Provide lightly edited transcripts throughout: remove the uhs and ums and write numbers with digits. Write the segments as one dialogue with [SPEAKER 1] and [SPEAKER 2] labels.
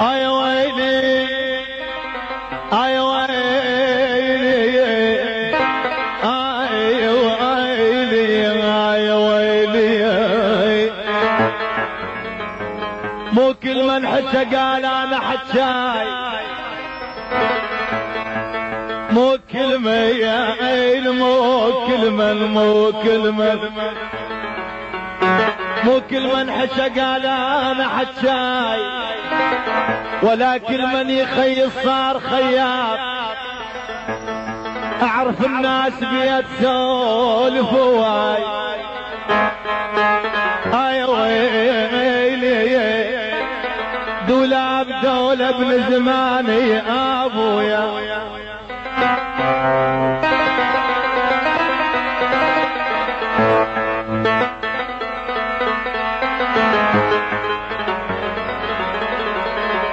[SPEAKER 1] اي ويلي اي ويلي اي ويلي اي ويلي. مو كل من حتى قال انا حجاي، مو كل من يا عيل، مو كل من حشى قال انا حجاي، ولا كل من يخيل صار خياط. اعرف الناس بيت سولف واي، اي ويلي دولاب دولة ابن زماني يا ابويا.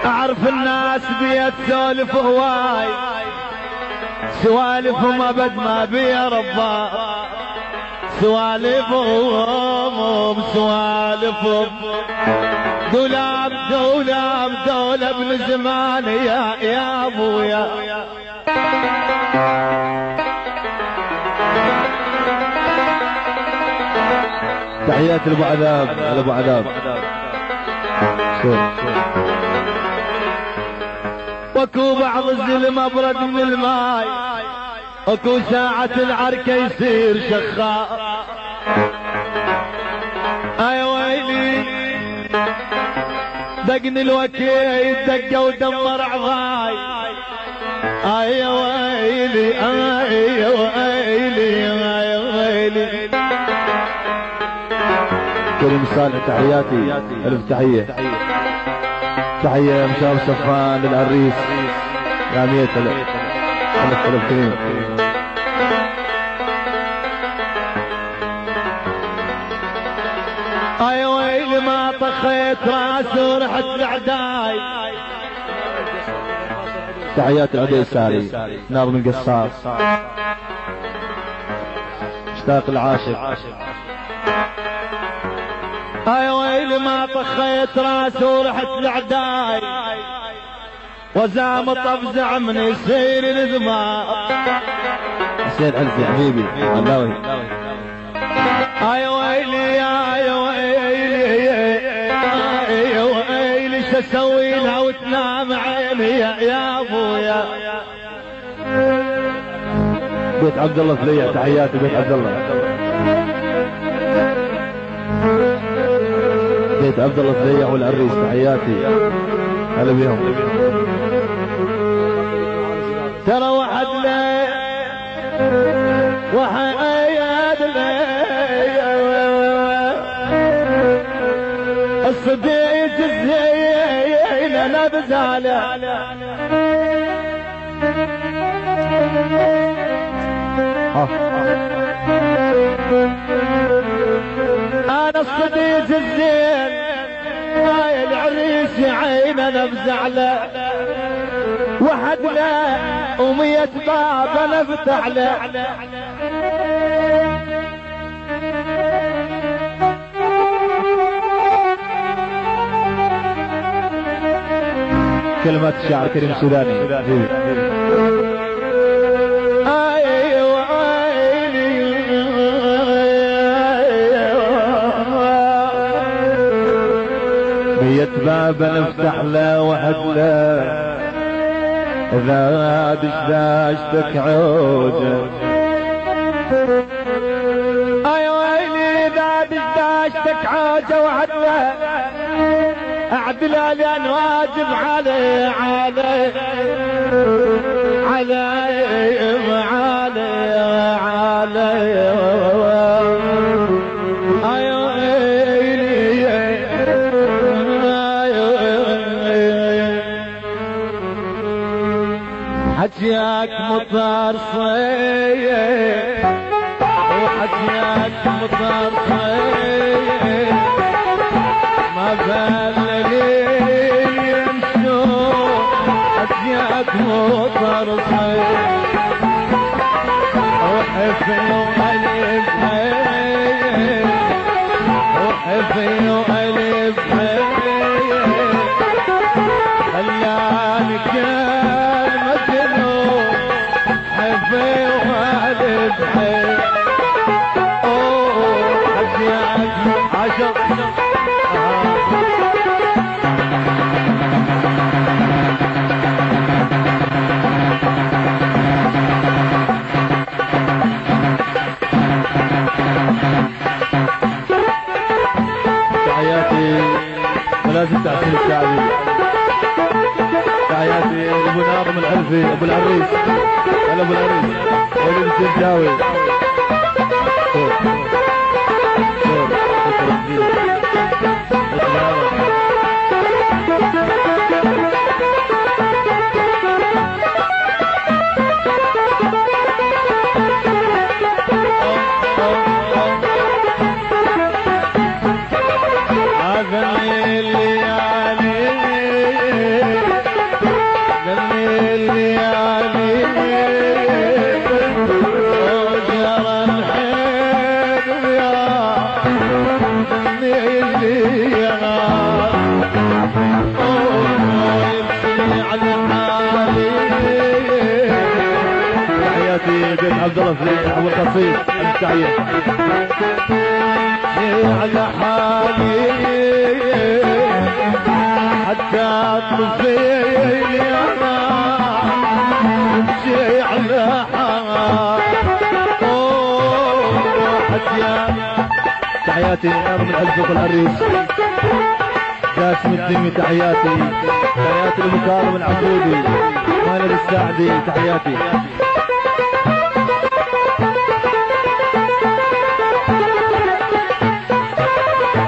[SPEAKER 1] اعرف الناس بيت سولف هواي، سوالفهم ابد ما بيا ربا، سوالفهم دولاب دولة ابن زمان يا ابويا.
[SPEAKER 2] تحيات لابو عذاب، لابو عذاب.
[SPEAKER 1] وكو بعض الزلم ابرد من الماي، وكو ساعة العركة يصير شخاء. اي ويلي دقني الوكيل دقة ودمر عضاي. اي ويلي اي ويلي اي ويلي.
[SPEAKER 2] كريم صالح تحياتي، الف تحية. تحية يا مشاور صفان للعريس يا 100,000 كريم.
[SPEAKER 1] اي ويلي ما طخيت راسي ورحت لعداي.
[SPEAKER 2] تحيات العدي الساري ناظم القصاص، اشتاق العاشق.
[SPEAKER 1] اي ويلي ما طخيت راسي ورحت لعداي، وزام طفزع من يصير الذماء.
[SPEAKER 2] حسين ألف يا حبيبي علاوي.
[SPEAKER 1] اي ويلي يا ويلي يا ويلي شو اسوي لها وتنام عيني يا ابويا.
[SPEAKER 2] بيت عبد الله ثلية تحياتي بيت عبد الله. بيت عبد الله ثلية والعريس تحياتي، هلا بيهم.
[SPEAKER 1] ترى وحد لي وحيد لي الصديق الزين انا بزعله. انا الصديق الزين هاي العريس يا عين انا بزعله. وحد له ومية باب انا افتح له.
[SPEAKER 2] كلمات الشاعر كريم سوداني. مية باب نفتح له وحد له، إذا دشداشتك عوجه.
[SPEAKER 1] اي ويلي اذا دشداشتك عوجه وحد له، اعدل لان واجب علي علي حجياك مطار صيد وحجياك مطار صيد، ما بالليل يمشون حجياك مطار صيد. وحفي وألف حيل وحفي وألف حيل
[SPEAKER 2] تحياتي ولازم تحسين الشعبي. تحياتي ابو ناظم الحلفي ابو العريس. هلا ابو العريس وليد السنجاوي. عبد الله فليح ابو القصيد التعيين.
[SPEAKER 1] على حالي حتى تطفيني انا امشي على حالي.
[SPEAKER 2] تحياتي ناظم الحلف ابو العريس. جاسم الدمي تحياتي. تحياتي لابو كاظم العبودي. مالك الساعدي تحياتي.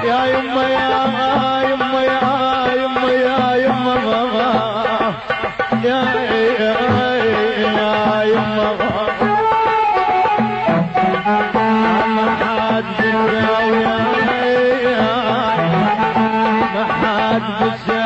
[SPEAKER 1] يا يما يا يما يا يما يا يما يا يما ما حد بالزاوية ما حد بالزاوية